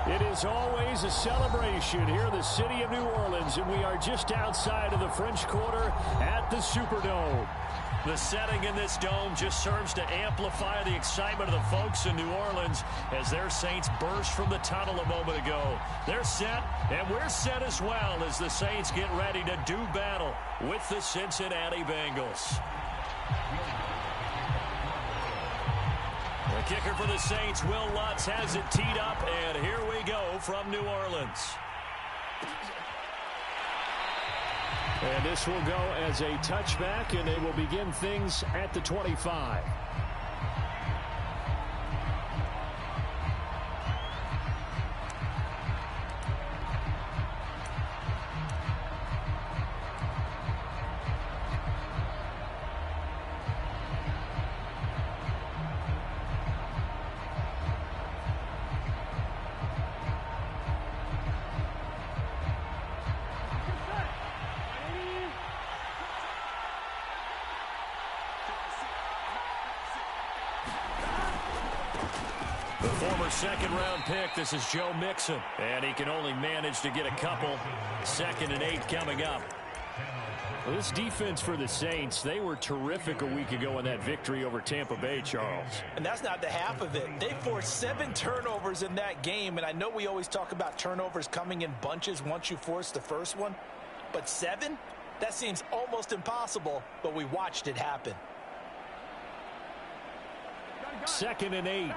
It is always a celebration here in the city of New Orleans, and we are just outside of the French Quarter at the Superdome. The setting in this dome just serves to amplify the excitement of the folks in New Orleans as their Saints burst from the tunnel a moment ago. They're set, and we're set as well as the Saints get ready to do battle with the Cincinnati Bengals. The kicker for the Saints, Will Lutz, has it teed up, and here we go from New Orleans. And this will go as a touchback, and they will begin things at the 25. The former second-round pick, this is Joe Mixon, and he can only manage to get a couple. 2nd and 8 coming up. Well, this defense for the Saints, they were terrific a week ago in that victory over Tampa Bay, Charles. And that's not the half of it. They forced 7 turnovers in that game, and I know we always talk about turnovers coming in bunches once you force the first one, but 7? That seems almost impossible, but we watched it happen. 2nd and 8.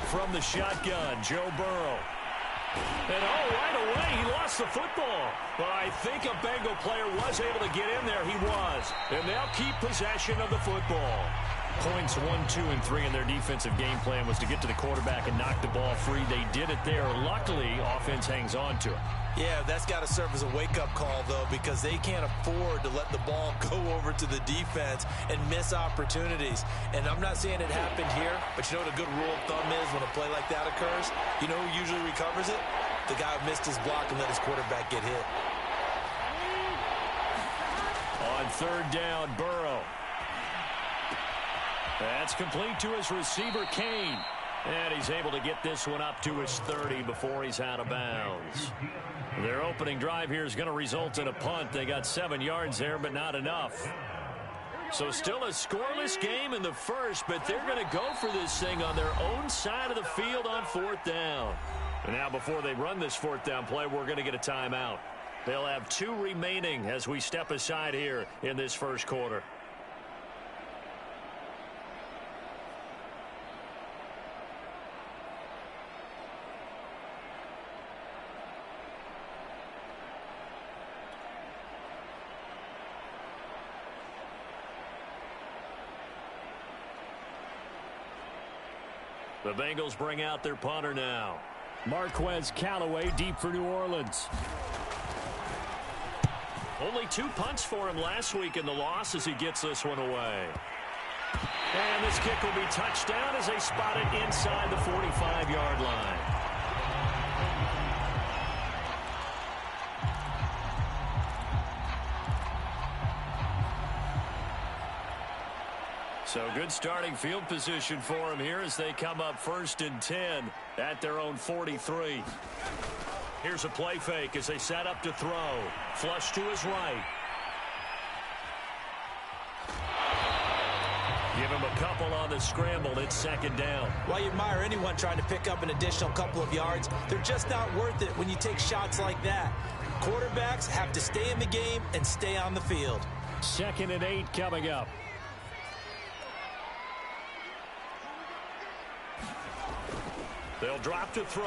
From the shotgun, Joe Burrow. And right away, he lost the football. But I think a Bengal player was able to get in there. He was. And they'll keep possession of the football. Points 1, 2, and 3 in their defensive game plan was to get to the quarterback and knock the ball free. They did it there. Luckily, offense hangs on to it. Yeah, that's got to serve as a wake-up call, though, because they can't afford to let the ball go over to the defense and miss opportunities. And I'm not saying it happened here, but you know what a good rule of thumb is when a play like that occurs? You know who usually recovers it? The guy who missed his block and let his quarterback get hit. On 3rd down, Burrow. That's complete to his receiver, Kane. And he's able to get this one up to his 30 before he's out of bounds. Their opening drive here is going to result in a punt. They got 7 yards there, but not enough. So still a scoreless game in the first, but they're going to go for this thing on their own side of the field on 4th down. And now before they run this 4th down play, we're going to get a timeout. They'll have 2 remaining as we step aside here in this first quarter. The Bengals bring out their punter now. Marquez Callaway deep for New Orleans. Only 2 punts for him last week in the loss as he gets this one away. And this kick will be touchdown as they spot it inside the 45-yard line. So good starting field position for him here as they come up 1st and 10 at their own 43. Here's a play fake as they set up to throw. Flush to his right. Give him a couple on the scramble. It's 2nd down. While you admire anyone trying to pick up an additional couple of yards, they're just not worth it when you take shots like that. Quarterbacks have to stay in the game and stay on the field. 2nd and 8 coming up. They'll drop to throw.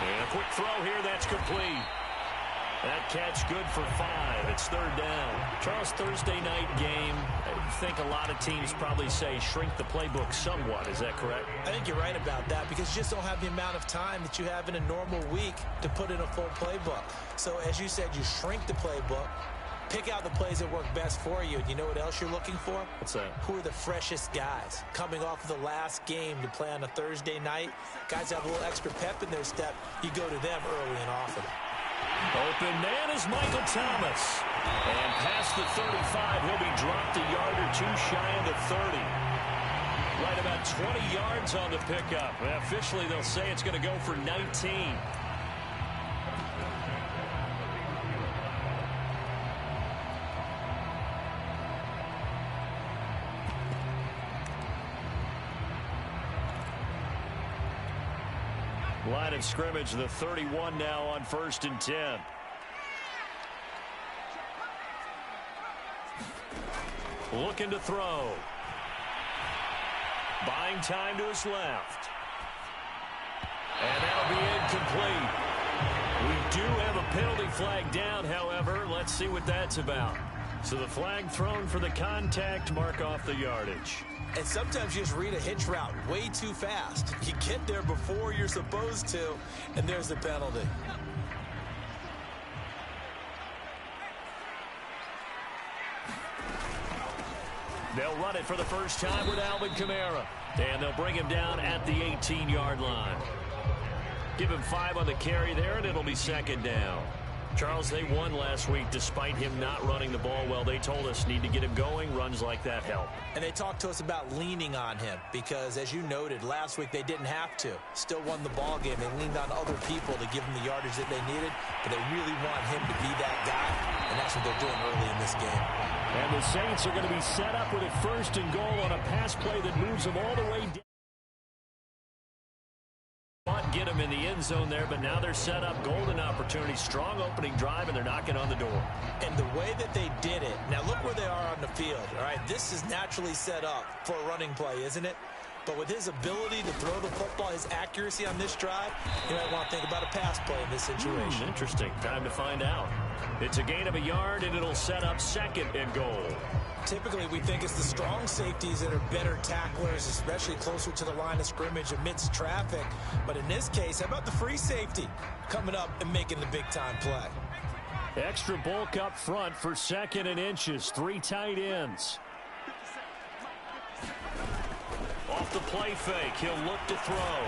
And a quick throw here, that's complete. That catch good for 5. It's 3rd down. Charles, Thursday night game. I think a lot of teams probably say shrink the playbook somewhat. Is that correct? I think you're right about that because you just don't have the amount of time that you have in a normal week to put in a full playbook. So as you said, you shrink the playbook. Pick out the plays that work best for you. And you know what else you're looking for? What's that? Who are the freshest guys? Coming off of the last game to play on a Thursday night. Guys have a little extra pep in their step. You go to them early and often. Open man is Michael Thomas. And past the 35, he'll be dropped a yard or two shy of the 30. Right about 20 yards on the pickup. Officially, they'll say it's going to go for 19. Line of scrimmage, the 31 now on 1st and 10. Looking to throw. Buying time to his left. And that'll be incomplete. We do have a penalty flag down, however. Let's see what that's about. So the flag thrown for the contact, mark off the yardage. And sometimes you just read a hitch route way too fast. You get there before you're supposed to, and there's the penalty. They'll run it for the first time with Alvin Kamara. And they'll bring him down at the 18-yard line. Give him 5 on the carry there, and it'll be 2nd down. Charles, they won last week despite him not running the ball well. They told us need to get him going. Runs like that help. And they talked to us about leaning on him because, as you noted, last week they didn't have to. Still won the ball game. They leaned on other people to give them the yardage that they needed, but they really want him to be that guy, and that's what they're doing early in this game. And the Saints are going to be set up with a 1st and goal on a pass play that moves them all the way down. Get them in the end zone there, but now they're set up. Golden opportunity, strong opening drive, and they're knocking on the door. And the way that they did it, now look where they are on the field, all right? This is naturally set up for a running play, isn't it? But with his ability to throw the football, his accuracy on this drive, you might want to think about a pass play in this situation. Interesting. Time to find out. It's a gain of a yard, and it'll set up 2nd and goal. Typically, we think it's the strong safeties that are better tacklers, especially closer to the line of scrimmage amidst traffic. But in this case, how about the free safety coming up and making the big-time play? Extra bulk up front for 2nd and inches. 3 tight ends. Off the play fake, he'll look to throw.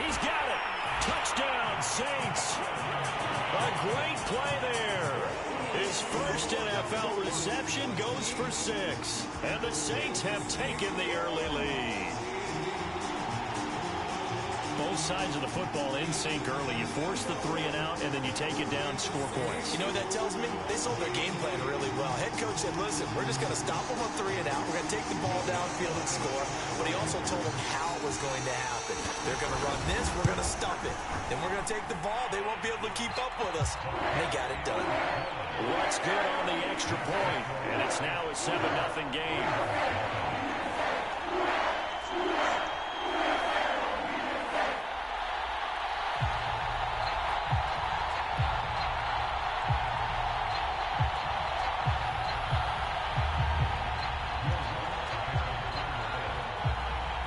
He's got it. Touchdown, Saints. A great play there. His first NFL reception goes for 6. And the Saints have taken the early lead. Both sides of the football in sync early. You force the 3 and out, and then you take it down, score points. You know what that tells me? They sold their game plan really well. Head coach said, listen, we're just going to stop them on 3 and out. We're going to take the ball downfield and score. But he also told them how it was going to happen. They're going to run this. We're going to stop it. Then we're going to take the ball. They won't be able to keep up with us. They got it done. What's good on the extra point? And it's now a 7-0 game.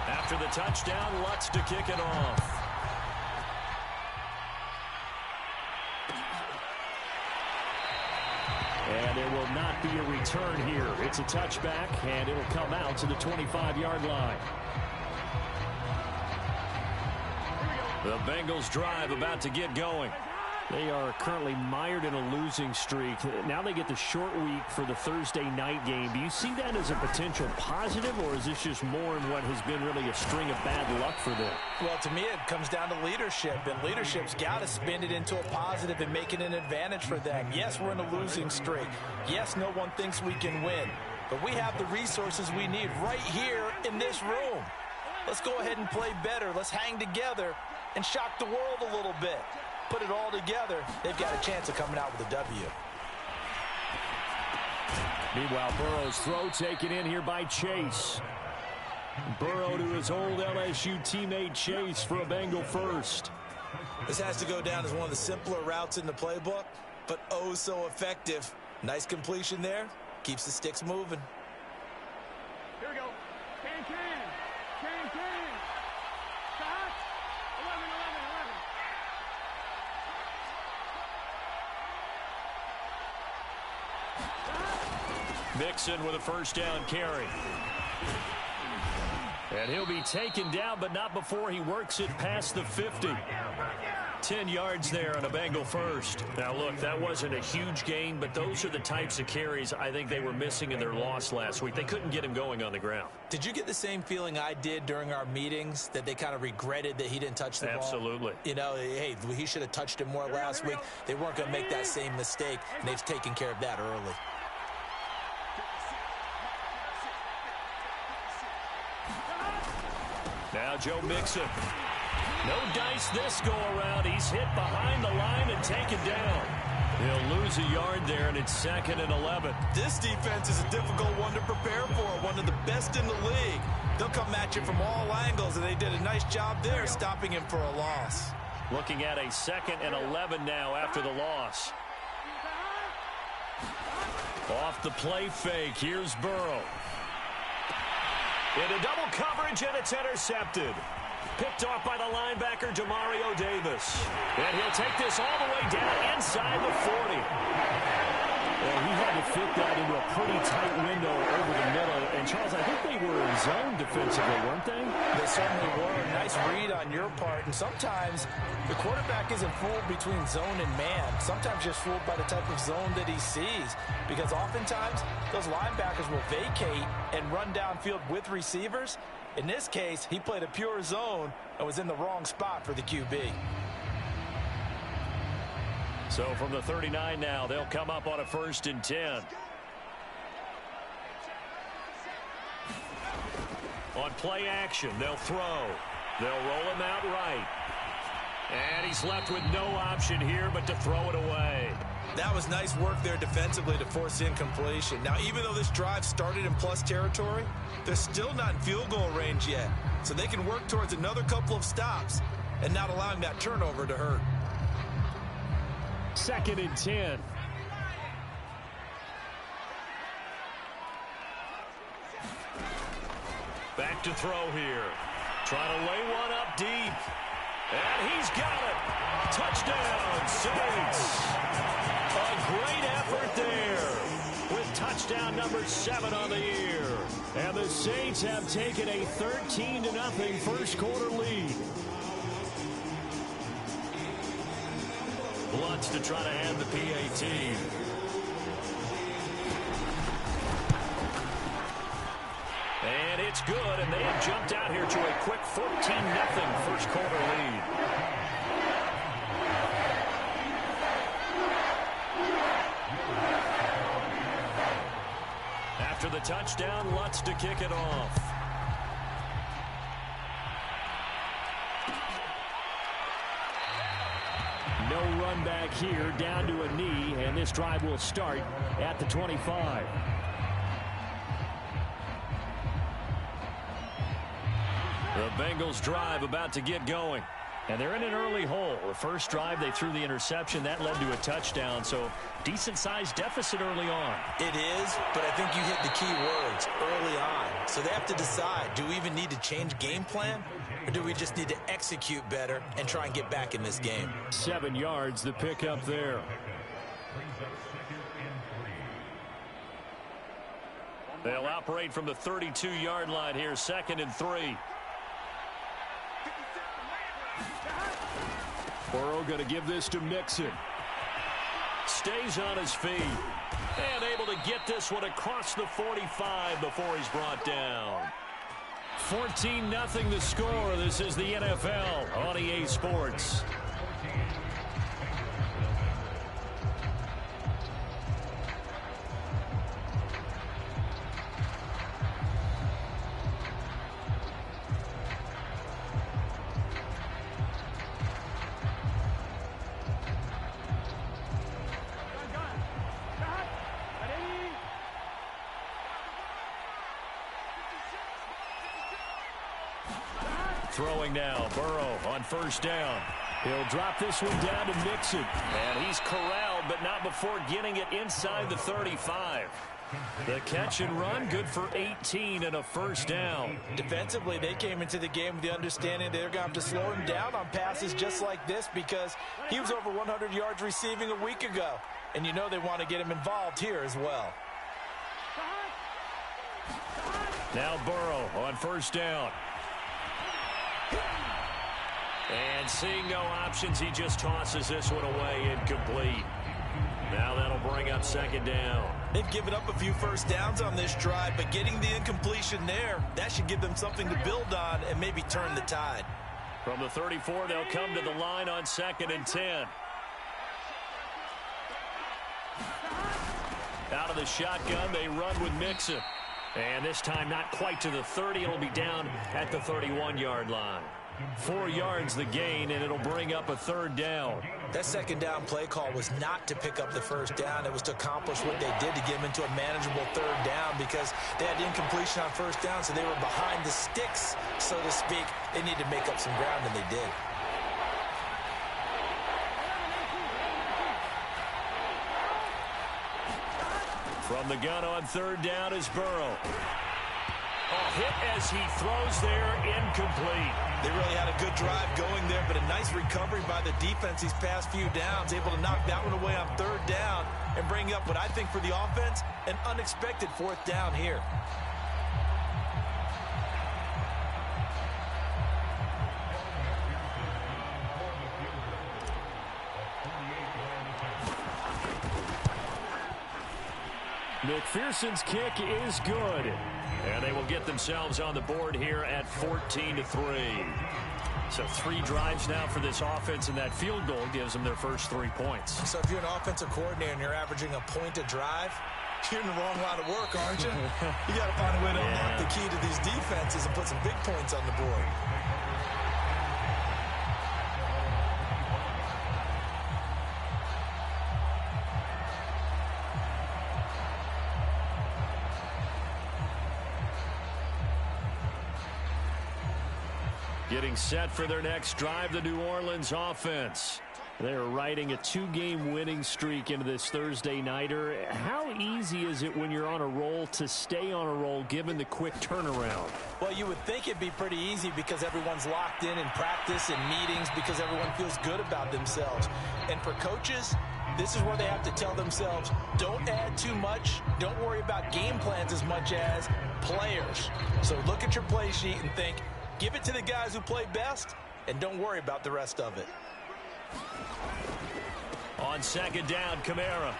After the touchdown, Lutz to kick it off. And there will not be a return here. It's a touchback, and it'll come out to the 25-yard line. The Bengals drive about to get going. They are currently mired in a losing streak. Now they get the short week for the Thursday night game. Do you see that as a potential positive, or is this just more in what has been really a string of bad luck for them? Well, to me, it comes down to leadership, and leadership's got to spin it into a positive and make it an advantage for them. Yes, we're in a losing streak. Yes, no one thinks we can win, but we have the resources we need right here in this room. Let's go ahead and play better. Let's hang together and shock the world a little bit. Put it all together, they've got a chance of coming out with a W. Meanwhile, Burrow's throw taken in here by Chase. Burrow to his old LSU teammate Chase for a Bengal first. This has to go down as one of the simpler routes in the playbook, but oh so effective. Nice completion there. Keeps the sticks moving. Here we go. Can. Stop. 11. Mixon with a first down carry. And he'll be taken down, but not before he works it past the 50. 10 yards there on a Bengal first. Now, look, that wasn't a huge gain, but those are the types of carries I think they were missing in their loss last week. They couldn't get him going on the ground. Did you get the same feeling I did during our meetings, that they kind of regretted that he didn't touch the ball? Absolutely. You know, hey, he should have touched it more last week. They weren't going to make that same mistake, and they've taken care of that early. Now Joe Mixon. No dice this go-around. He's hit behind the line and taken down. He'll lose a yard there, and it's 2nd and 11. This defense is a difficult one to prepare for, one of the best in the league. They'll come at you from all angles, and they did a nice job there stopping him for a loss. Looking at a 2nd and 11 now after the loss. Off the play fake, here's Burrow. Into double coverage, and it's intercepted. Picked off by the linebacker, Demario Davis. And he'll take this all the way down inside the 40. Well, he had to fit that into a pretty tight window over the middle. And, Charles, I think they were in zone defensively, weren't they? They certainly were. Nice read on your part. And sometimes the quarterback isn't fooled between zone and man. Sometimes just fooled by the type of zone that he sees. Because oftentimes, those linebackers will vacate and run downfield with receivers. In this case, he played a pure zone and was in the wrong spot for the QB. So from the 39 now, they'll come up on a 1st and 10. On play action, they'll throw. They'll roll him out right. And he's left with no option here but to throw it away. That was nice work there defensively to force incompletion. Now, even though this drive started in plus territory, they're still not in field goal range yet. So they can work towards another couple of stops and not allowing that turnover to hurt. 2nd and 10. Back to throw here. Trying to lay one up deep. And he's got it. Touchdown, Saints. A great effort there with touchdown number 7 on the year. And the Saints have taken a 13-0 first quarter lead. Lutz to try to hand the PAT. And it's good, and they have jumped out here to a quick 14-0 first quarter lead. After the touchdown, Lutz to kick it off. No run back here, down to a knee, and this drive will start at the 25. The Bengals drive about to get going. And they're in an early hole. The first drive, they threw the interception. That led to a touchdown. So decent-sized deficit early on. It is, but I think you hit the key words early on. So they have to decide, do we even need to change game plan? Or do we just need to execute better and try and get back in this game? 7 yards, the pickup there. They'll operate from the 32-yard line here, 2nd and 3. Burrow going to give this to Mixon. Stays on his feet. And able to get this one across the 45 before he's brought down. 14-0 the score. This is the NFL on EA Sports. Throwing now, Burrow on first down. He'll drop this one down to Mixon. And he's corralled, but not before getting it inside the 35. The catch and run, good for 18 and a first down. Defensively, they came into the game with the understanding they're going to have to slow him down on passes just like this because he was over 100 yards receiving a week ago. And you know they want to get him involved here as well. Now Burrow on first down. And seeing no options, he just tosses this one away, incomplete. Now that'll bring up second down. They've given up a few first downs on this drive, but getting the incompletion there, that should give them something to build on and maybe turn the tide. From the 34, they'll come to the line on 2nd and 10. Out of the shotgun, they run with Mixon. And this time not quite to the 30. It'll be down at the 31-yard line. 4 yards the gain, and it'll bring up a third down. That second down play call was not to pick up the first down. It was to accomplish what they did to get them into a manageable third down because they had incompletion on first down, so they were behind the sticks, so to speak. They needed to make up some ground, and they did. From the gun on third down is Burrow. Hit as he throws there, incomplete. They really had a good drive going there, but a nice recovery by the defense these past few downs, able to knock that one away on third down and bring up what I think for the offense, an unexpected fourth down here. McPherson's kick is good. And they will get themselves on the board here at 14-3. So 3 drives now for this offense, and that field goal gives them their first 3 points. So if you're an offensive coordinator and you're averaging a point a drive, you're in the wrong line of work, aren't you? You got to find a way to unlock the key to these defenses and put some big points on the board. Getting set for their next drive, the New Orleans offense. They're riding a 2-game winning streak into this Thursday nighter. How easy is it when you're on a roll to stay on a roll given the quick turnaround? Well, you would think it'd be pretty easy because everyone's locked in practice and meetings because everyone feels good about themselves. And for coaches, this is where they have to tell themselves, don't add too much. Don't worry about game plans as much as players. So look at your play sheet and think, give it to the guys who play best, and don't worry about the rest of it. On second down, Kamara.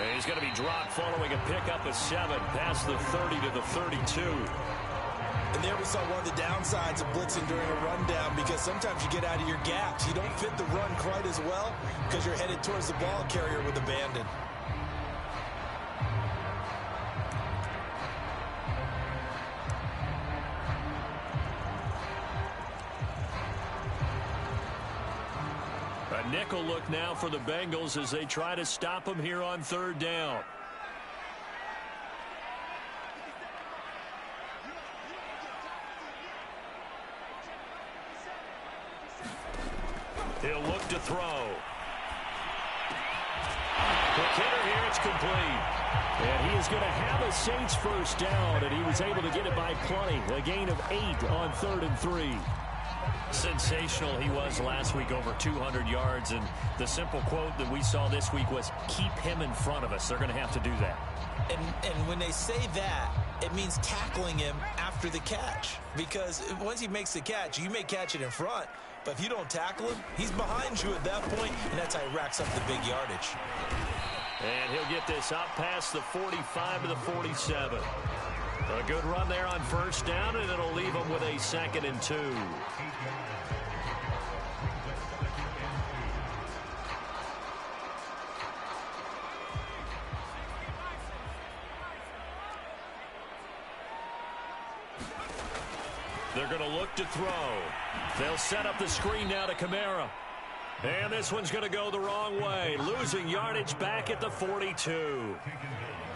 And he's going to be dropped following a pickup of 7 past the 30 to the 32. And there we saw one of the downsides of blitzing during a rundown because sometimes you get out of your gaps. You don't fit the run quite as well because you're headed towards the ball carrier with abandon. A nickel look now for the Bengals as they try to stop him here on third down. He'll look to throw. Quick hitter here, it's complete. And he is going to have a Saints first down, and he was able to get it by plenty. A gain of 8 on 3rd and 3. Sensational he was last week, over 200 yards, and the simple quote that we saw this week was, keep him in front of us. They're going to have to do that. And when they say that, it means tackling him after the catch. Because once he makes the catch, you may catch it in front, but if you don't tackle him, he's behind you at that point, and that's how he racks up the big yardage. And he'll get this up past the 45 to the 47. A good run there on first down, and it'll leave him with a 2nd and 2. They're going to look to throw. They'll set up the screen now to Kamara. And this one's going to go the wrong way. Losing yardage back at the 42.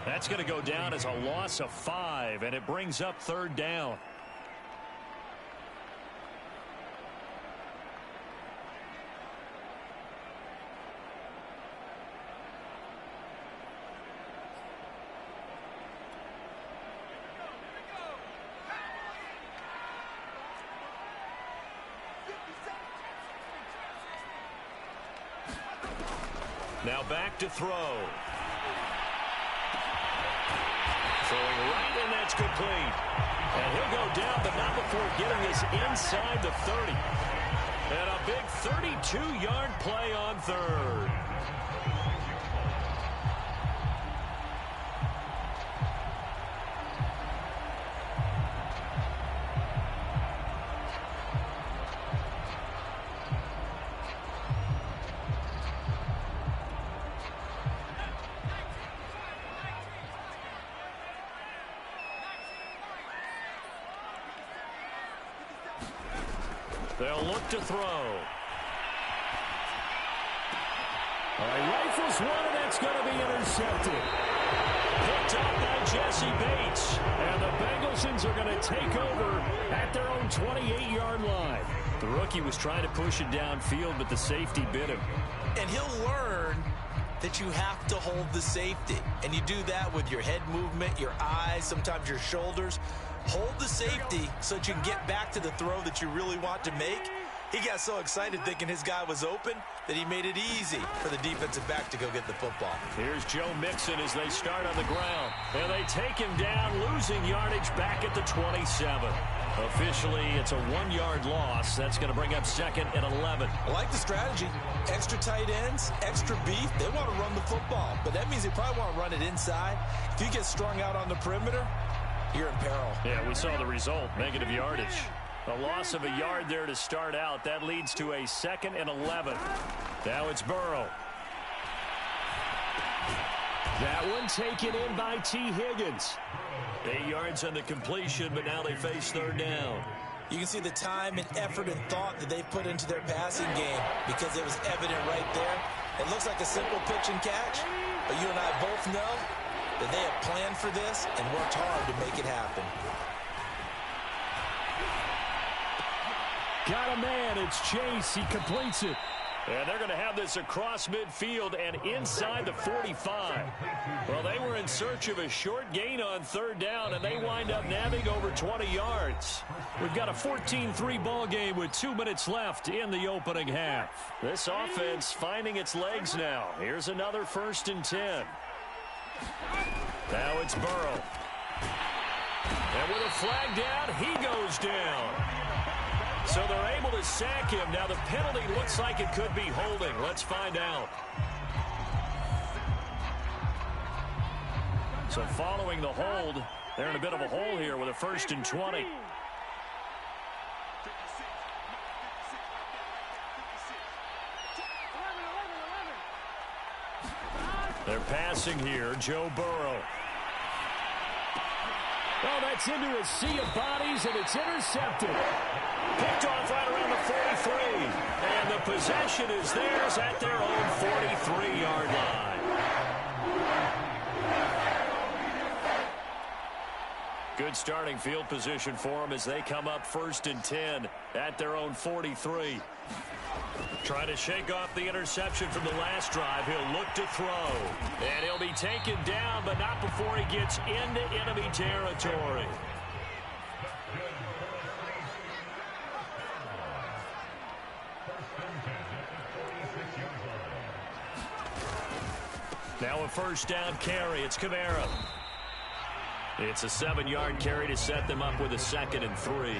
That's going to go down as a loss of 5, and it brings up third down. Now back to throw. Throwing right, and that's complete. And he'll go down, but not before getting this inside the 30. And a big 32-yard play on third. They'll look to throw. Rifles one, and that's going to be intercepted. Picked up by Jesse Bates. And the Bengals are going to take over at their own 28-yard line. The rookie was trying to push it downfield, but the safety bit him. And he'll learn that you have to hold the safety. And you do that with your head movement, your eyes, sometimes your shoulders. Hold the safety so that you can get back to the throw that you really want to make. He got so excited thinking his guy was open that he made it easy for the defensive back to go get the football. Here's Joe Mixon as they start on the ground. And they take him down, losing yardage back at the 27. Officially, it's a 1-yard loss. That's going to bring up 2nd and 11. I like the strategy. Extra tight ends, extra beef. They want to run the football, but that means they probably want to run it inside. If you get strung out on the perimeter, you're in peril. Yeah, we saw the result, negative yardage. A loss of a yard there to start out. That leads to a 2nd and 11. Now it's Burrow. That one taken in by T. Higgins. 8 yards on the completion, but now they face third down. You can see the time and effort and thought that they've put into their passing game because it was evident right there. It looks like a simple pitch and catch, but you and I both know that they have planned for this and worked hard to make it happen. Got a man. It's Chase. He completes it. And they're going to have this across midfield and inside the 45. Well, they were in search of a short gain on third down, and they wind up nabbing over 20 yards. We've got a 14-3 ball game with 2 minutes left in the opening half. This offense finding its legs now. Here's another 1st and 10. Now it's Burrow. And with a flag down, he goes down. So they're able to sack him. Now the penalty looks like it could be holding. Let's find out. So following the hold, they're in a bit of a hole here with a 1st and 20. They're passing here, Joe Burrow. Oh, that's into a sea of bodies, and it's intercepted. Picked off right around the 43. And the possession is theirs at their own 43-yard line. Good starting field position for them as they come up 1st and 10 at their own 43. Trying to shake off the interception from the last drive. He'll look to throw. And he'll be taken down, but not before he gets into enemy territory. Now a 1st down carry. It's Kamara. It's a 7-yard carry to set them up with a 2nd and 3.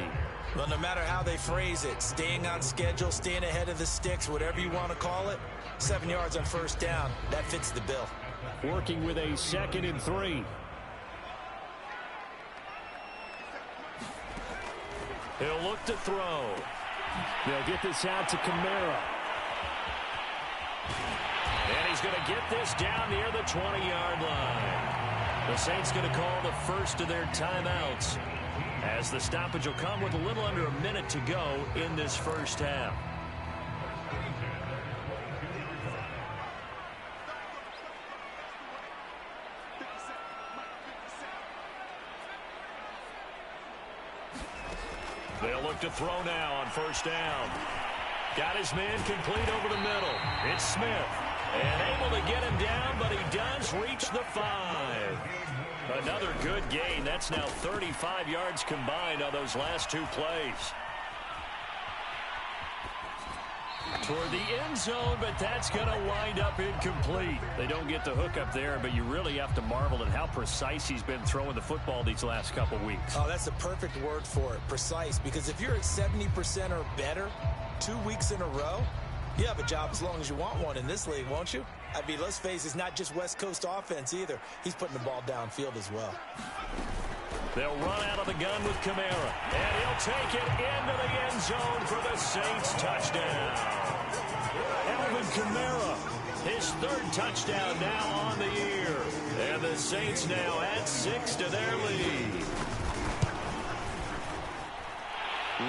Well, no matter how they phrase it, staying on schedule, staying ahead of the sticks, whatever you want to call it, 7 yards on 1st down, that fits the bill. Working with a 2nd and 3. He'll look to throw. They'll get this out to Kamara. And he's going to get this down near the 20-yard line. The Saints going to call the first of their timeouts, as the stoppage will come with a little under a minute to go in this first half. They'll look to throw now on 1st down. Got his man complete over the middle. It's Smith. And able to get him down, but he does reach the 5. Another good gain. That's now 35 yards combined on those last 2 plays. toward the end zone, but that's going to wind up incomplete. They don't get the hook up there, but you really have to marvel at how precise he's been throwing the football these last couple weeks. Oh, that's the perfect word for it, precise, because if you're at 70% or better 2 weeks in a row, you have a job as long as you want one in this league, won't you? I mean, let's face it, it's not just West Coast offense either. He's putting the ball downfield as well. They'll run out of the gun with Kamara, and he'll take it into the end zone for the Saints touchdown. Alvin Kamara, his third touchdown now on the year. And the Saints now add 6 to their lead.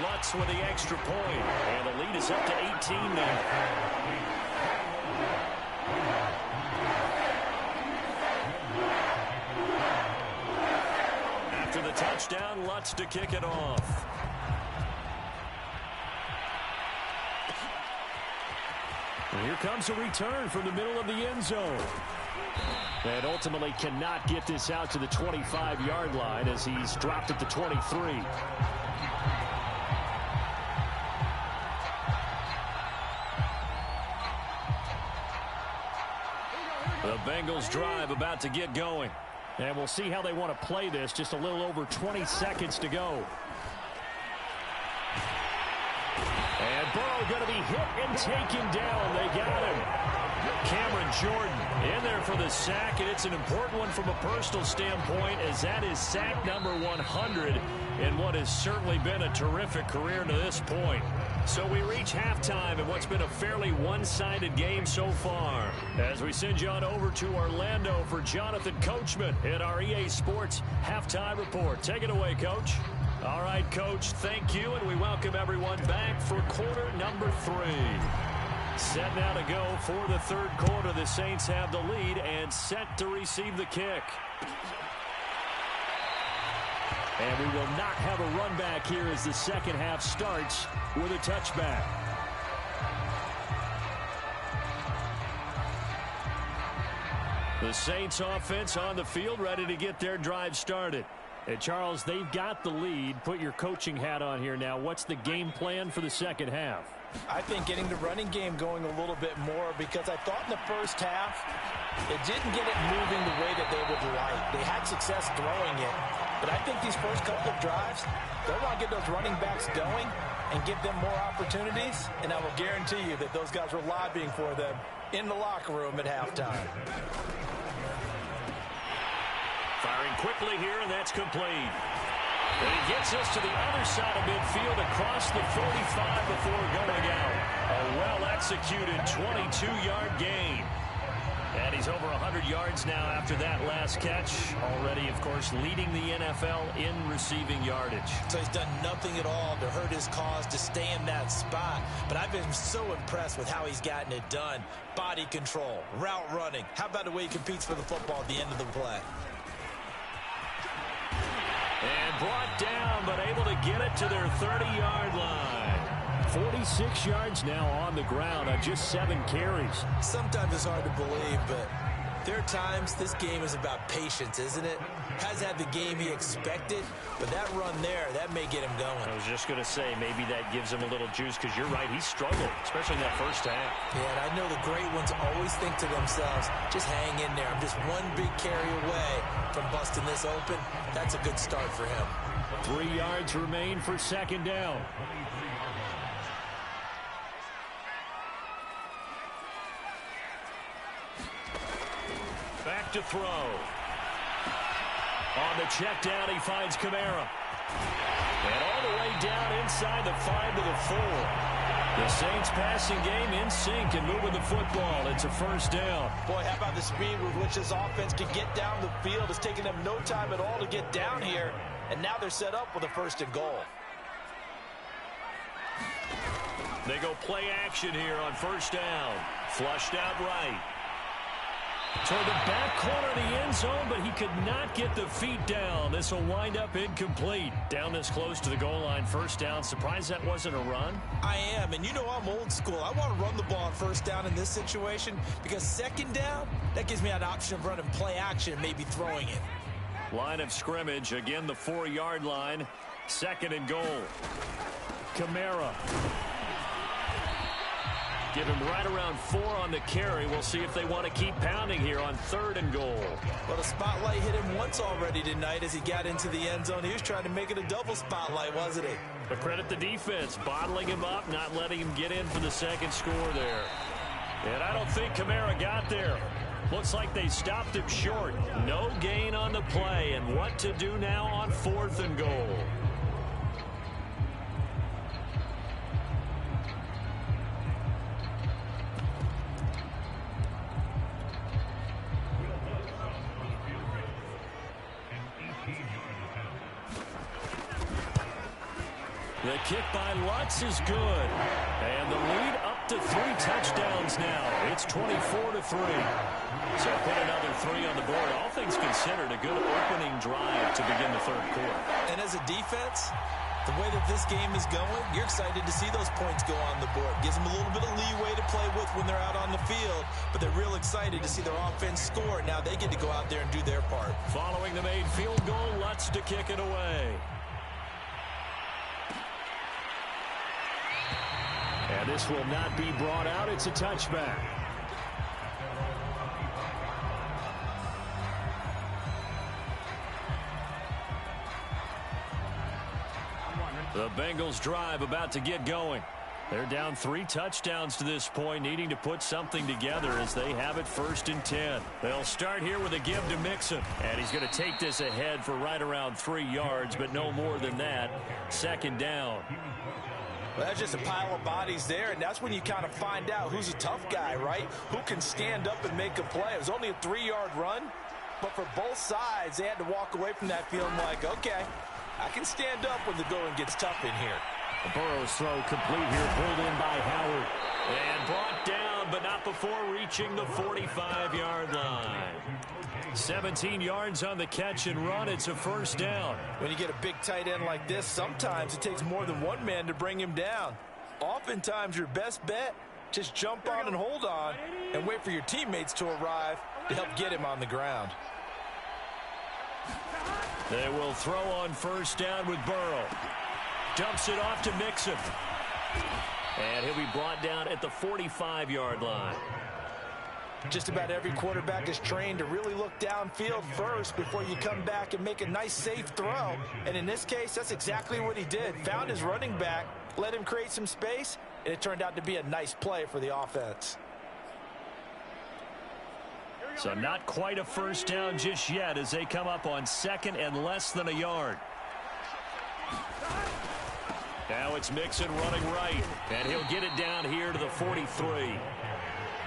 Lutz with the extra point, and the lead is up to 18 now. After the touchdown, Lutz to kick it off. And here comes a return from the middle of the end zone. And ultimately cannot get this out to the 25-yard line as he's dropped at the 23. The Bengals drive about to get going. And we'll see how they want to play this. Just a little over 20 seconds to go. And Burrow going to be hit and taken down. They got him. Cameron Jordan in there for the sack, and it's an important one from a personal standpoint, as that is sack number 100 in what has certainly been a terrific career to this point. So we reach halftime in what's been a fairly one-sided game so far. As we send you on over to Orlando for Jonathan Coachman in our EA Sports Halftime Report. Take it away, Coach. All right, Coach, thank you, and we welcome everyone back for quarter number 3. Set now to go for the third quarter. The Saints have the lead and set to receive the kick. And we will not have a run back here as the second half starts with a touchback. The Saints offense on the field, ready to get their drive started. And Charles, they've got the lead. Put your coaching hat on here now. What's the game plan for the second half? I think getting the running game going a little bit more, because I thought in the first half it didn't get it moving the way that they would like. They had success throwing it, but I think these first couple of drives, they'll want to get those running backs going and give them more opportunities, and I will guarantee you that those guys were lobbying for them in the locker room at halftime. Firing quickly here, and that's complete. And he gets us to the other side of midfield across the 45 before going out. A well-executed 22-yard gain. And he's over 100 yards now after that last catch. Already, of course, leading the NFL in receiving yardage. So he's done nothing at all to hurt his cause, to stay in that spot. But I've been so impressed with how he's gotten it done. Body control, route running. How about the way he competes for the football at the end of the play? And brought down, but able to get it to their 30-yard line. 46 yards now on the ground on just 7 carries. Sometimes it's hard to believe, but there are times this game is about patience, isn't it? Hasn't had the game he expected, but that run there, that may get him going. I was just going to say, maybe that gives him a little juice, because you're right, he struggled, especially in that first half. Yeah, and I know the great ones always think to themselves, just hang in there. I'm just one big carry away from busting this open. That's a good start for him. 3 yards remain for second down. Back to throw. On the check down, he finds Kamara. And all the way down inside the 5 to the 4. The Saints passing game in sync and moving the football. It's a first down. Boy, how about the speed with which this offense can get down the field? It's taken them no time at all to get down here. And now they're set up with a first and goal. They go play action here on first down. Flushed out right. Toward the back corner of the end zone, but he could not get the feet down. This will wind up incomplete. Down this close to the goal line, first down. Surprised that wasn't a run? I am, and you know I'm old school. I want to run the ball on first down in this situation, because second down, that gives me an option of running play action and maybe throwing it. Line of scrimmage, again the 4-yard line. Second and goal. Kamara give him right around 4 on the carry. We'll see if they want to keep pounding here on 3rd and goal. Well, the spotlight hit him once already tonight as he got into the end zone. He was trying to make it a double spotlight, wasn't he? But credit the defense, bottling him up, not letting him get in for the second score there. And I don't think Kamara got there. Looks like they stopped him short. No gain on the play, and what to do now on 4th and goal. The kick by Lutz is good. And the lead up to 3 touchdowns now. It's 24-3. So put another 3 on the board. All things considered, a good opening drive to begin the 3rd quarter. And as a defense, the way that this game is going, you're excited to see those points go on the board. Gives them a little bit of leeway to play with when they're out on the field, but they're real excited to see their offense score. Now they get to go out there and do their part. Following the made field goal, Lutz to kick it away. And this will not be brought out. It's a touchback. The Bengals drive about to get going. They're down 3 touchdowns to this point, needing to put something together as they have it 1st and 10. They'll start here with a give to Mixon. And he's going to take this ahead for right around 3 yards, but no more than that. 2nd down. Well, that's just a pile of bodies there, and that's when you kind of find out who's a tough guy, right? Who can stand up and make a play. It was only a 3-yard run, but for both sides, they had to walk away from that feeling like, okay, I can stand up when the going gets tough in here. Burrow's throw complete here, pulled in by Howard. And brought down, but not before reaching the 45-yard line. 17 yards on the catch and run. It's a 1st down. When you get a big tight end like this, sometimes it takes more than one man to bring him down. Oftentimes, your best bet, just jump on and hold on and wait for your teammates to arrive to help get him on the ground. They will throw on 1st down with Burrow. Dumps it off to Mixon. And he'll be brought down at the 45-yard line. Just about every quarterback is trained to really look downfield first before you come back and make a nice, safe throw. And in this case, that's exactly what he did. Found his running back, let him create some space, and it turned out to be a nice play for the offense. So not quite a 1st down just yet as they come up on 2nd and less than a yard. Now it's Mixon running right, and he'll get it down here to the 43.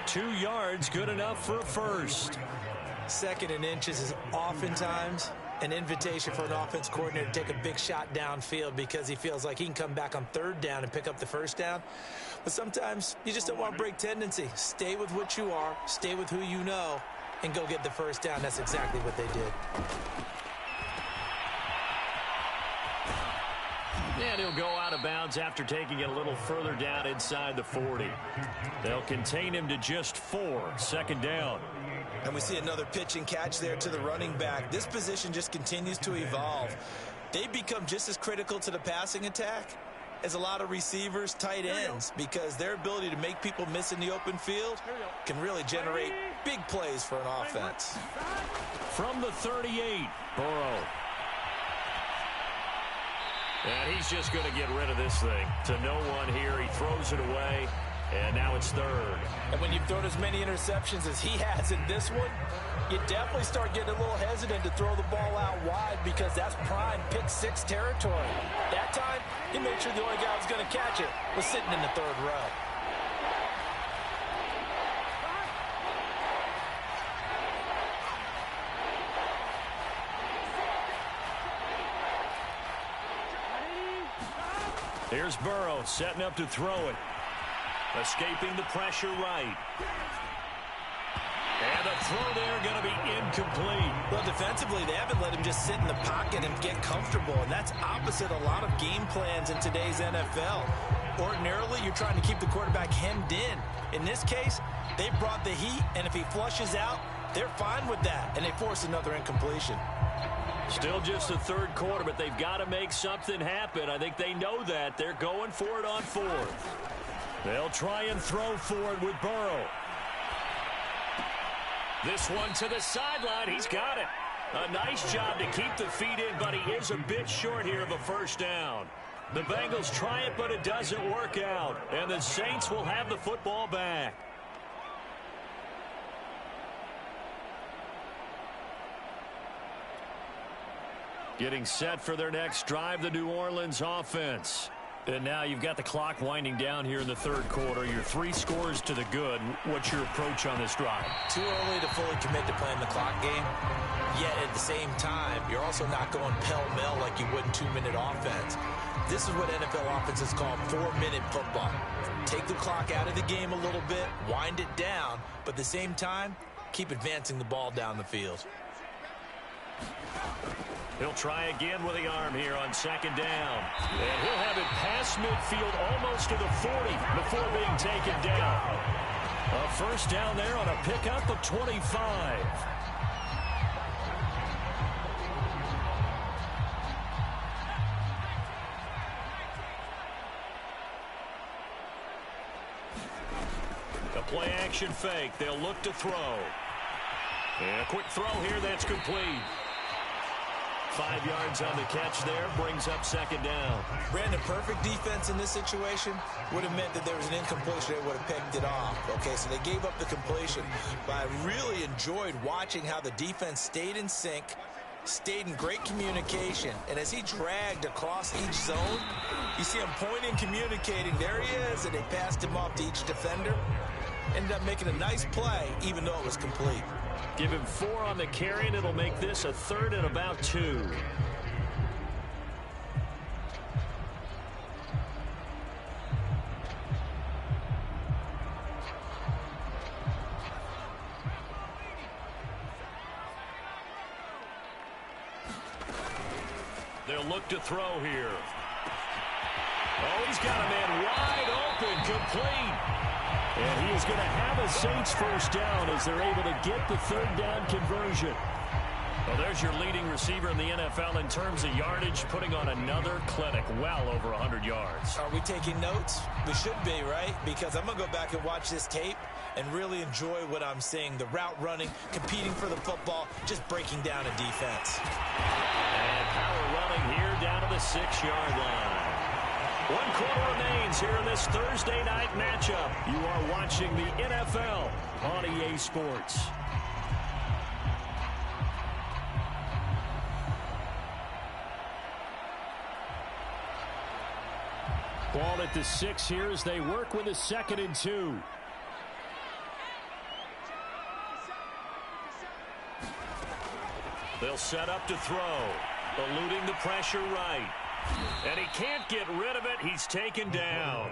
2 yards, good enough for a 1st. 2nd and inches is oftentimes an invitation for an offense coordinator to take a big shot downfield because he feels like he can come back on 3rd down and pick up the 1st down. But sometimes you just don't want to break tendency. Stay with what you are, stay with who you know, and go get the 1st down. That's exactly what they did. And he'll go out of bounds after taking it a little further down inside the 40. They'll contain him to just 4. 2nd down. And we see another pitch and catch there to the running back. This position just continues to evolve. They become just as critical to the passing attack as a lot of receivers, tight ends, because their ability to make people miss in the open field can really generate big plays for an offense. From the 38, Burrow. And he's just going to get rid of this thing to no one here. He throws it away, and now it's 3rd. And when you've thrown as many interceptions as he has in this one, you definitely start getting a little hesitant to throw the ball out wide because that's prime pick 6 territory. That time, he made sure the only guy who was going to catch it was sitting in the 3rd row. Here's Burrow setting up to throw it. Escaping the pressure right. And the throw there going to be incomplete. Well, defensively, they haven't let him just sit in the pocket and get comfortable, and that's opposite a lot of game plans in today's NFL. Ordinarily, you're trying to keep the quarterback hemmed in. In this case, they brought the heat, and if he flushes out, they're fine with that, and they force another incompletion. Still just the 3rd quarter, but they've got to make something happen. I think they know that. They're going for it on 4th. They'll try and throw for it with Burrow. This one to the sideline. He's got it. A nice job to keep the feet in, but he is a bit short here of a first down. The Bengals try it, but it doesn't work out. And the Saints will have the football back. Getting set for their next drive, the New Orleans offense. And now you've got the clock winding down here in the third quarter. Your 3 scores to the good. What's your approach on this drive? Too early to fully commit to playing the clock game. Yet at the same time, you're also not going pell-mell like you would in 2-minute offense. This is what NFL offenses call 4-minute football. Take the clock out of the game a little bit, wind it down, but at the same time, keep advancing the ball down the field. He'll try again with the arm here on second down. And he'll have it past midfield almost to the 40 before being taken down. A first down there on a pickup of 25. A play action fake. They'll look to throw. And a quick throw here that's complete. 5 yards on the catch there, brings up second down. Brandon, perfect defense in this situation would have meant that there was an incompletion. They would have picked it off. Okay, so they gave up the completion. But I really enjoyed watching how the defense stayed in sync, stayed in great communication. And as he dragged across each zone, you see him pointing, communicating. There he is, and they passed him off to each defender. Ended up making a nice play, even though it was complete. Give him 4 on the carry, and it'll make this a 3rd and about 2. They'll look to throw here. Oh, he's got a man wide open, complete. And he is going to have a Saints first down as they're able to get the 3rd down conversion. Well, there's your leading receiver in the NFL in terms of yardage, putting on another clinic, well over 100 yards. Are we taking notes? We should be, right? Because I'm going to go back and watch this tape and really enjoy what I'm seeing. The route running, competing for the football, just breaking down a defense. And power running here down to the 6-yard line. 1 quarter remains here in this Thursday night matchup. You are watching the NFL on EA Sports. Ball at the 6 here as they work with a 2nd and 2. They'll set up to throw, eluding the pressure right. And he can't get rid of it. He's taken down.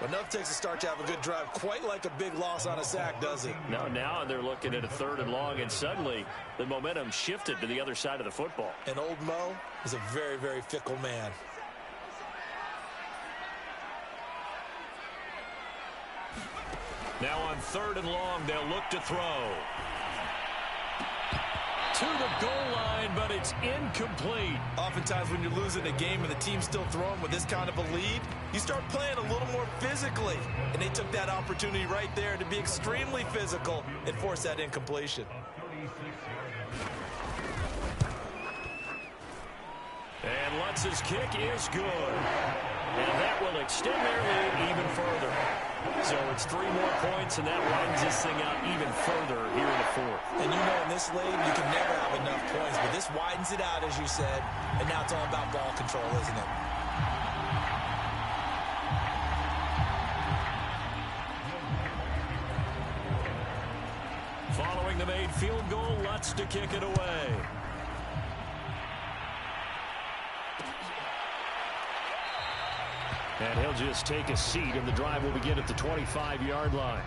Enough takes a start to have a good drive. Quite like a big loss on a sack, does it? Now they're looking at a 3rd and long, and suddenly the momentum shifted to the other side of the football. And old Mo is a very, very fickle man. Now on 3rd and long, they'll look to throw. To the goal line, but it's incomplete. Oftentimes when you're losing a game and the team's still throwing with this kind of a lead, you start playing a little more physically. And they took that opportunity right there to be extremely physical and force that incompletion. And Lutz's kick is good. And that will extend their lead even further. So it's 3 more points, and that widens this thing out even further here in the 4th. And you know in this league, you can never have enough points, but this widens it out, as you said, and now it's all about ball control, isn't it? Following the made field goal, Lutz to kick it away. And he'll just take a seat, and the drive will begin at the 25-yard line.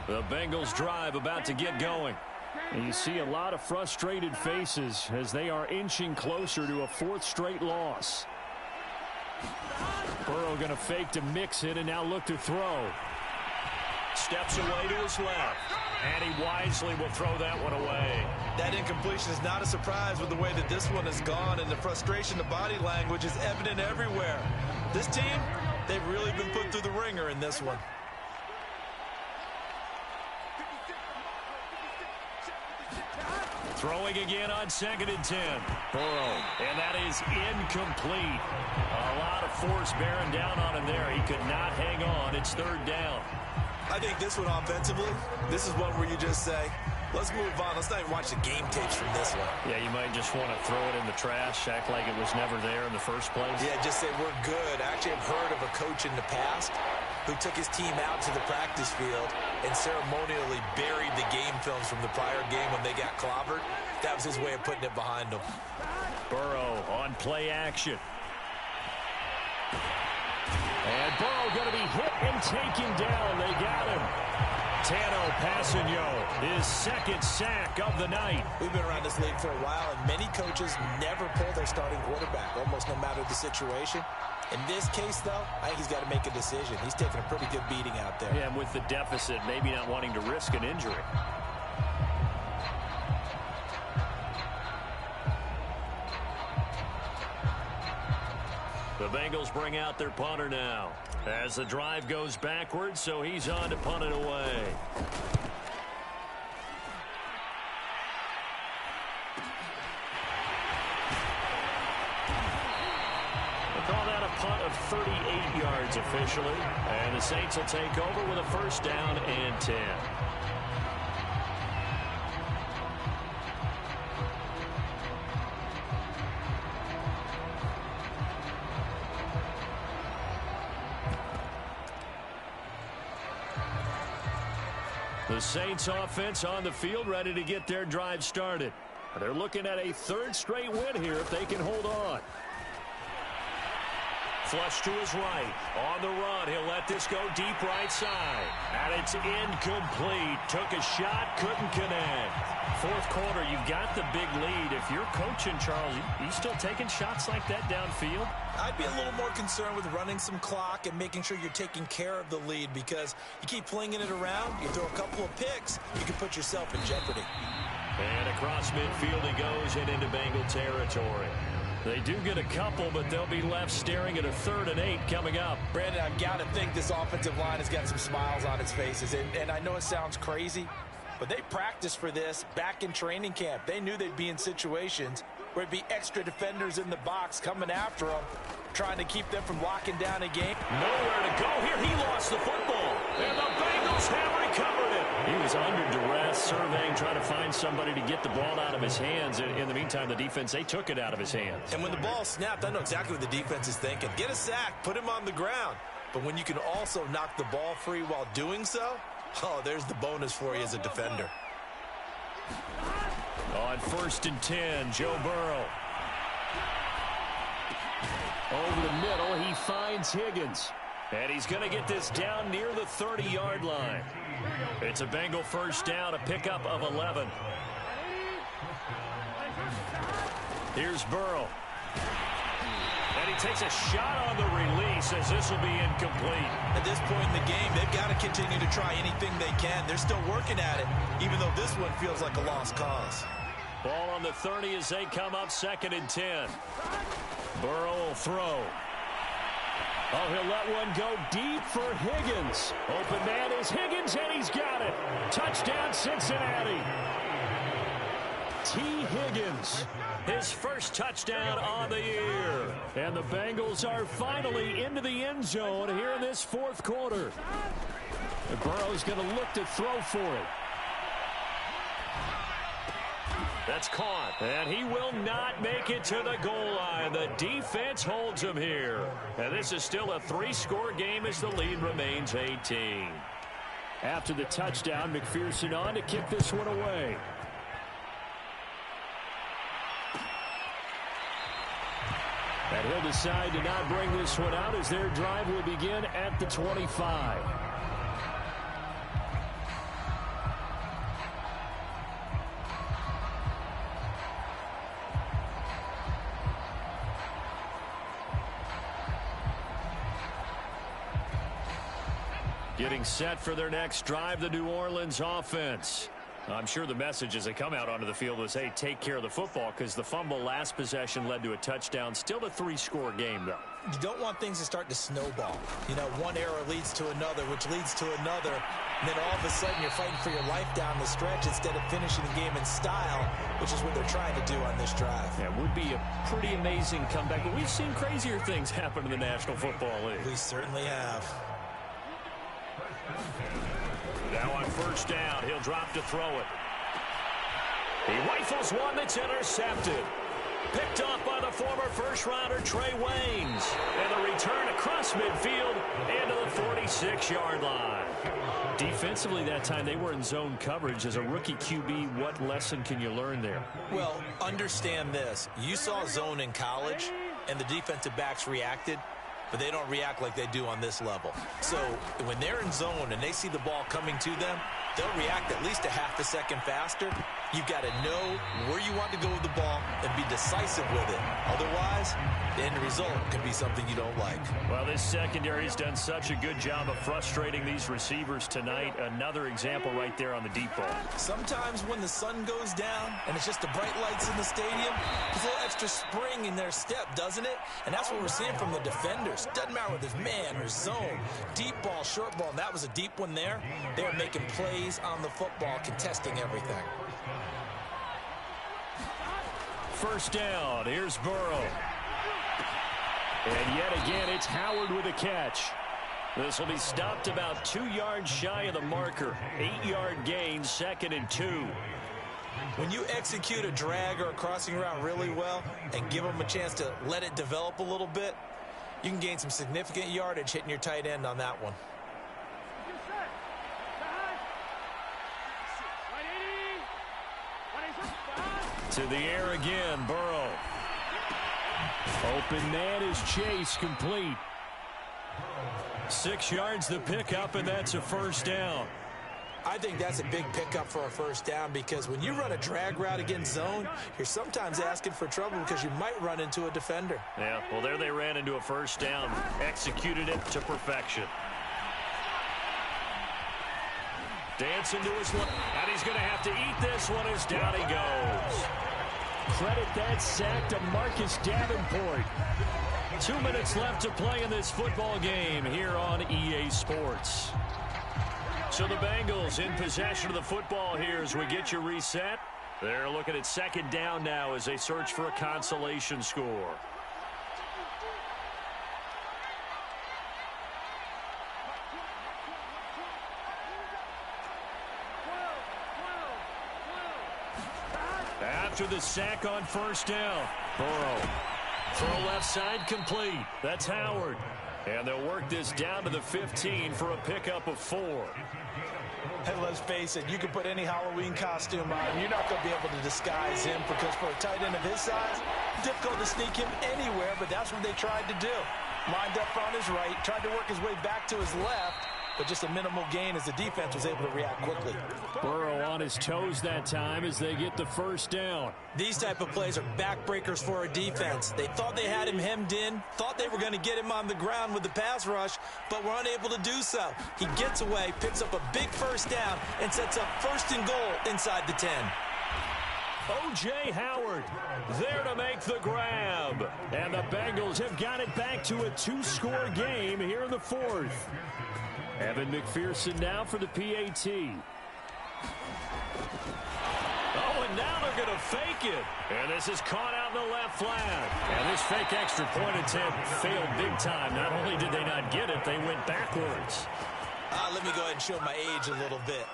The Bengals drive about to get going. And you see a lot of frustrated faces as they are inching closer to a fourth straight loss. Burrow going to fake to mix it and now look to throw. Steps away to his left. And he wisely will throw that one away. That incompletion is not a surprise with the way that this one has gone, and the frustration, the body language is evident everywhere. This team, they've really been put through the ringer in this one. Throwing again on 2nd and 10. Burrow. And that is incomplete. A lot of force bearing down on him there. He could not hang on. It's 3rd down. I think this one offensively, this is one where you just say, let's move on. Let's not even watch the game tapes from this one. Yeah, you might just want to throw it in the trash, act like it was never there in the first place. Yeah, just say we're good. I actually have heard of a coach in the past who took his team out to the practice field and ceremonially buried the game films from the prior game when they got clobbered. That was his way of putting it behind them. Burrow on play action. And Burrow going to be hit and taken down. They got him. Tano Passanio, his 2nd sack of the night. We've been around this league for a while, and many coaches never pull their starting quarterback, almost no matter the situation. In this case, though, I think he's got to make a decision. He's taking a pretty good beating out there. Yeah, and with the deficit, maybe not wanting to risk an injury. The Bengals bring out their punter now as the drive goes backwards, so he's on to punt it away. We'll call that a punt of 38 yards officially, and the Saints will take over with a 1st down and 10. The Saints offense on the field ready to get their drive started. They're looking at a 3rd straight win here if they can hold on. Flush to his right. On the run. He'll let this go deep right side. And it's incomplete. Took a shot. Couldn't connect. 4th quarter, you've got the big lead. If you're coaching, Charles, you still taking shots like that downfield? I'd be a little more concerned with running some clock and making sure you're taking care of the lead, because you keep flinging it around, you throw a couple of picks, you can put yourself in jeopardy. And across midfield he goes and into Bengal territory. They do get a couple, but they'll be left staring at a 3rd and 8 coming up. Brandon, I've got to think this offensive line has got some smiles on its faces. And I know it sounds crazy, but they practiced for this back in training camp. They knew they'd be in situations where it'd be extra defenders in the box coming after them, trying to keep them from locking down a game. Nowhere to go here. He lost the football. And the Bengals have recovered it. He was under duress, surveying, trying to find somebody to get the ball out of his hands. In the meantime, the defense, they took it out of his hands. And when the ball snapped, I know exactly what the defense is thinking. Get a sack, put him on the ground. But when you can also knock the ball free while doing so, oh, there's the bonus for you as a defender. On 1st and 10, Joe Burrow. Over the middle, he finds Higgins. And he's going to get this down near the 30-yard line. It's a Bengal 1st down, a pickup of 11. Here's Burrow. And he takes a shot on the release as this will be incomplete. At this point in the game, they've got to continue to try anything they can. They're still working at it, even though this one feels like a lost cause. Ball on the 30 as they come up 2nd and 10. Burrow will throw. Oh, he'll let one go deep for Higgins. Open man is Higgins, and he's got it. Touchdown, Cincinnati. T. Higgins, his 1st touchdown on the year. And the Bengals are finally into the end zone here in this 4th quarter. And Burrow's going to look to throw for it. That's caught, and he will not make it to the goal line. The defense holds him here. And this is still a 3-score game as the lead remains 18. After the touchdown, McPherson on to kick this one away. And he'll decide to not bring this one out as their drive will begin at the 25. Getting set for their next drive, the New Orleans offense. I'm sure the message as they come out onto the field was, hey, take care of the football, because the fumble last possession led to a touchdown. Still a 3-score game, though. You don't want things to start to snowball. You know, one error leads to another, which leads to another. And then all of a sudden you're fighting for your life down the stretch instead of finishing the game in style, which is what they're trying to do on this drive. Yeah, it would be a pretty amazing comeback, but we've seen crazier things happen in the National Football League. We certainly have. Now on first down, he'll drop to throw it. He rifles one that's intercepted. Picked off by the former first-rounder Trey Waynes. And the return across midfield into the 46-yard line. Defensively that time, they were in zone coverage. As a rookie QB, what lesson can you learn there? Well, understand this. You saw zone in college, and the defensive backs reacted, but they don't react like they do on this level. So when they're in zone and they see the ball coming to them, they'll react at least a half a second faster. You've got to know where you want to go with the ball and be decisive with it. Otherwise, the end result can be something you don't like. Well, this secondary's done such a good job of frustrating these receivers tonight. Another example right there on the deep ball. Sometimes when the sun goes down and it's just the bright lights in the stadium, there's a little extra spring in their step, doesn't it? And that's what we're seeing from the defenders. Doesn't matter whether it's man or zone, deep ball, short ball, and that was a deep one there. They were making plays on the football, contesting everything. First down, here's Burrow. And yet again, it's Howard with a catch. This will be stopped about 2 yards shy of the marker. 8-yard gain, 2nd and 2. When you execute a drag or a crossing route really well and give them a chance to let it develop a little bit, you can gain some significant yardage hitting your tight end on that one. To the air again, Burrow. Open man is Chase, complete. 6 yards the pickup, and that's a first down. I think that's a big pickup for a first down, because when you run a drag route against zone, you're sometimes asking for trouble because you might run into a defender. Yeah, well, there they ran into a first down, executed it to perfection. Dancing to his left, and he's going to have to eat this one as down he goes. Credit that sack to Marcus Davenport. 2 minutes left to play in this football game here on EA Sports. So the Bengals in possession of the football here as we get you reset. They're looking at second down now as they search for a consolation score. After the sack on first down, Burrow. Throw left side complete. That's Howard. And they'll work this down to the 15 for a pickup of 4. Hey, let's face it, you can put any Halloween costume on, you're not going to be able to disguise him, because for a tight end of his size, difficult to sneak him anywhere, but that's what they tried to do. Lined up on his right, tried to work his way back to his left, but just a minimal gain as the defense was able to react quickly. Burrow on his toes that time as they get the first down. These type of plays are backbreakers for a defense. They thought they had him hemmed in, thought they were going to get him on the ground with the pass rush, but were unable to do so. He gets away, picks up a big first down, and sets up 1st and goal inside the 10. O.J. Howard there to make the grab. And the Bengals have got it back to a 2-score game here in the 4th. Evan McPherson now for the PAT. Oh, and now they're going to fake it. And this is caught out in the left flat. And this fake extra point attempt failed big time. Not only did they not get it, they went backwards. Let me go ahead and show my age a little bit.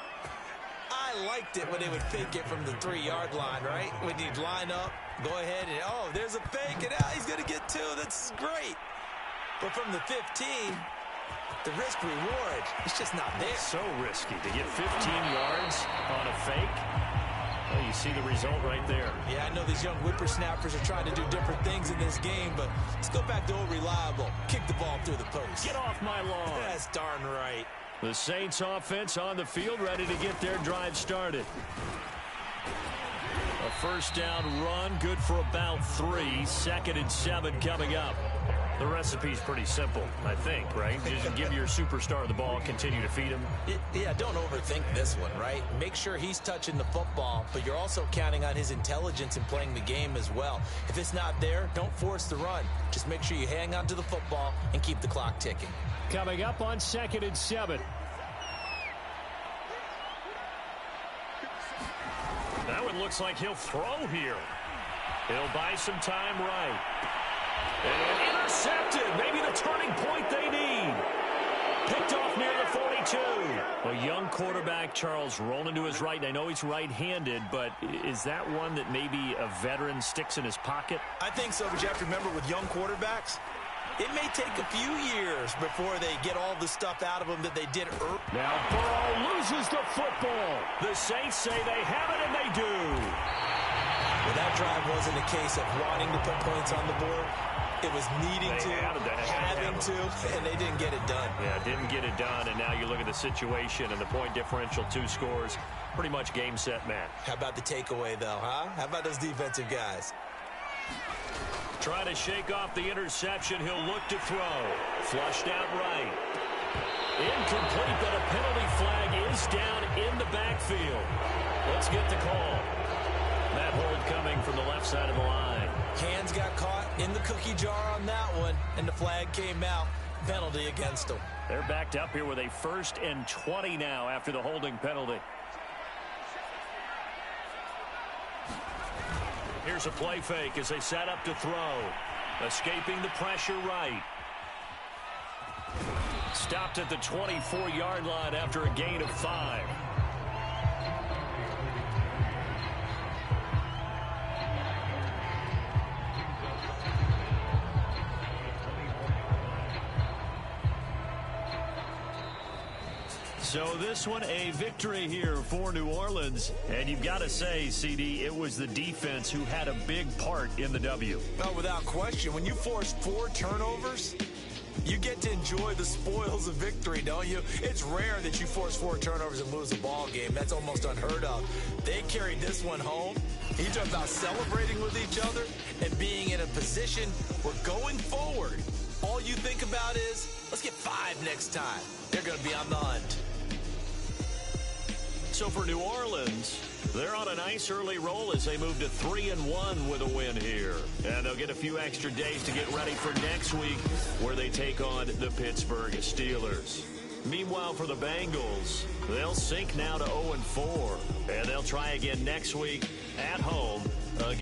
I liked it when they would fake it from the 3-yard line, right? When you'd line up, go ahead and, oh, there's a fake, and he's going to get 2. That's great. But from the 15... the risk-reward, it's just not there. So risky to get 15 yards on a fake. Well, you see the result right there. Yeah, I know these young whippersnappers are trying to do different things in this game, but let's go back to old reliable. Kick the ball through the post. Get off my lawn. That's darn right. The Saints offense on the field, ready to get their drive started. A first down run, good for about 3. 2nd and 7 coming up. The recipe's pretty simple, I think, right? Just give your superstar the ball, continue to feed him. Yeah, don't overthink this one, right? Make sure he's touching the football, but you're also counting on his intelligence in playing the game as well. If it's not there, don't force the run. Just make sure you hang on to the football and keep the clock ticking. Coming up on 2nd and 7. That one looks like he'll throw here. He'll buy some time right. And intercepted. Maybe the turning point they need. Picked off near the 42. A young quarterback, Charles, rolling to his right. And I know he's right-handed, but is that one that maybe a veteran sticks in his pocket? I think so, but you have to remember with young quarterbacks, it may take a few years before they get all the stuff out of them that they did early. Now Burrow loses the football. The Saints say they have it, and they do. Well, that drive wasn't a case of wanting to put points on the board. It was needing to, having to, and they didn't get it done. Yeah, didn't get it done, and now you look at the situation and the point differential, 2 scores, pretty much game, set, match. How about the takeaway, though, huh? How about those defensive guys? Trying to shake off the interception. He'll look to throw. Flushed out right. Incomplete, but a penalty flag is down in the backfield. Let's get the call. That hold coming from the left side of the line. Hands got caught in the cookie jar on that one, and the flag came out. Penalty against them. They're backed up here with a 1st and 20 now after the holding penalty. Here's a play fake as they set up to throw. Escaping the pressure right. Stopped at the 24-yard line after a gain of 5. So this one, a victory here for New Orleans. And you've got to say, CD, it was the defense who had a big part in the W. Oh, without question. When you force 4 turnovers, you get to enjoy the spoils of victory, don't you? It's rare that you force 4 turnovers and lose a ball game. That's almost unheard of. They carried this one home. You talk about celebrating with each other and being in a position where going forward, all you think about is, let's get 5 next time. They're going to be on the hunt. So for New Orleans, they're on a nice early roll as they move to 3-1 with a win here. And they'll get a few extra days to get ready for next week where they take on the Pittsburgh Steelers. Meanwhile, for the Bengals, they'll sink now to 0-4. And they'll try again next week at home against